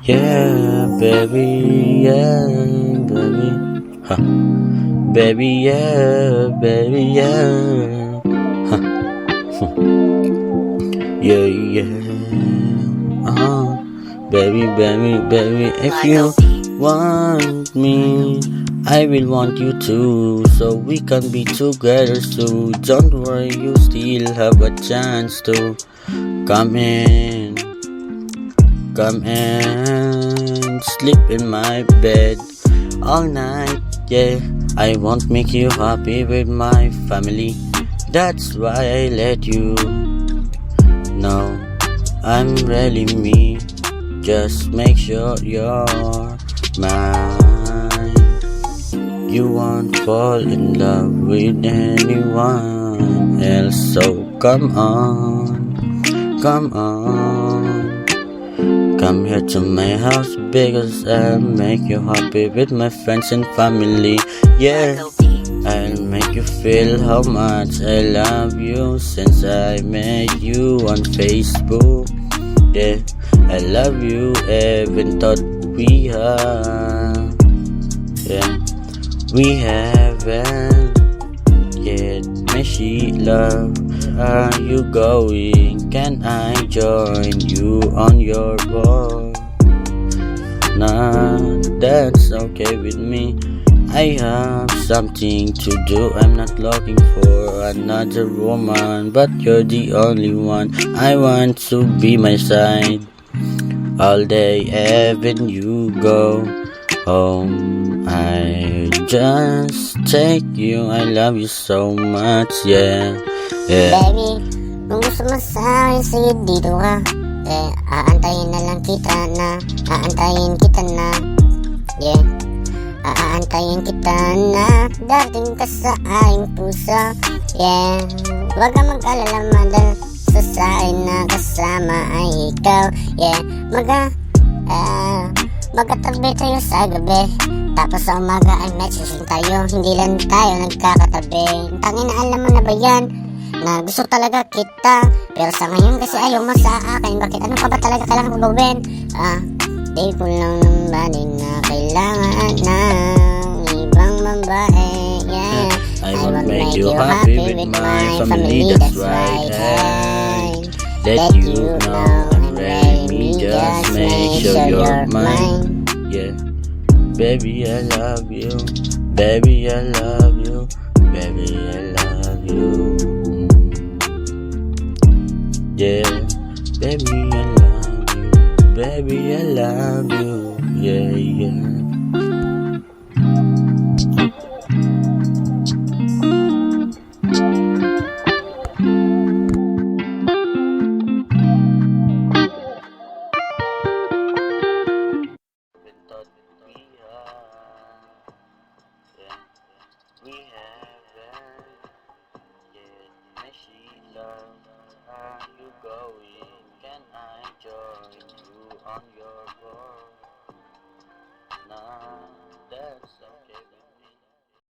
Yeah, baby, yeah, baby. Huh. Baby, yeah, baby, yeah. Huh. Yeah, yeah. Baby, baby, baby, if you want me, I will want you too. So we can be together soon. Don't worry, you still have a chance to come in. Come and sleep in my bed all night, yeah. I won't make you happy with my family. That's why I let you know I'm really me. Just make sure you're mine. You won't fall in love with anyone else. So come on, come on. Come here to my house because I'll make you happy with my friends and family. Yeah, I'll make you feel how much I love you since I met you on Facebook. Yeah, I love you even thought we have. Yeah, we haven't yet meshy love. Are you going? Can I join you on your board? Nah, that's okay with me. I have something to do. I'm not looking for another woman, but you're the only one I want to be my side all day. Even you go home, I just take you. I love you so much, yeah, yeah. Baby, kung gusto mo sa akin, sige dito ka. Aantayin na lang kita na, aantayin kita na. Yeah, aantayin kita na, dating ka sa aking puso. Yeah, wag ka mag-alala madal, sa akin na kasama ay ikaw. Yeah, magkatabi tayo sa gabi, tapos sa umaga ay messaging tayo. Hindi lang tayo nagkakatabi. Tangina, alam mo na ba yan na gusto talaga kita, pero sa ngayon kasi ayaw mo sa akin. Bakit? Ano pa ba talaga kailangan ko gawin? Di ko lang naman na kailangan ng ibang babae. Yeah, I won't make you happy with my family. That's right. I let you know I'm ready. Just make sure you're mine. Yeah, baby, I love you. Baby, I love you. Baby, I love you. Yeah, baby, I love you. Baby, I love you. Yeah, yeah. We haven't yet meshy love. Are you going? Can I join you on your board? Nah, that's okay.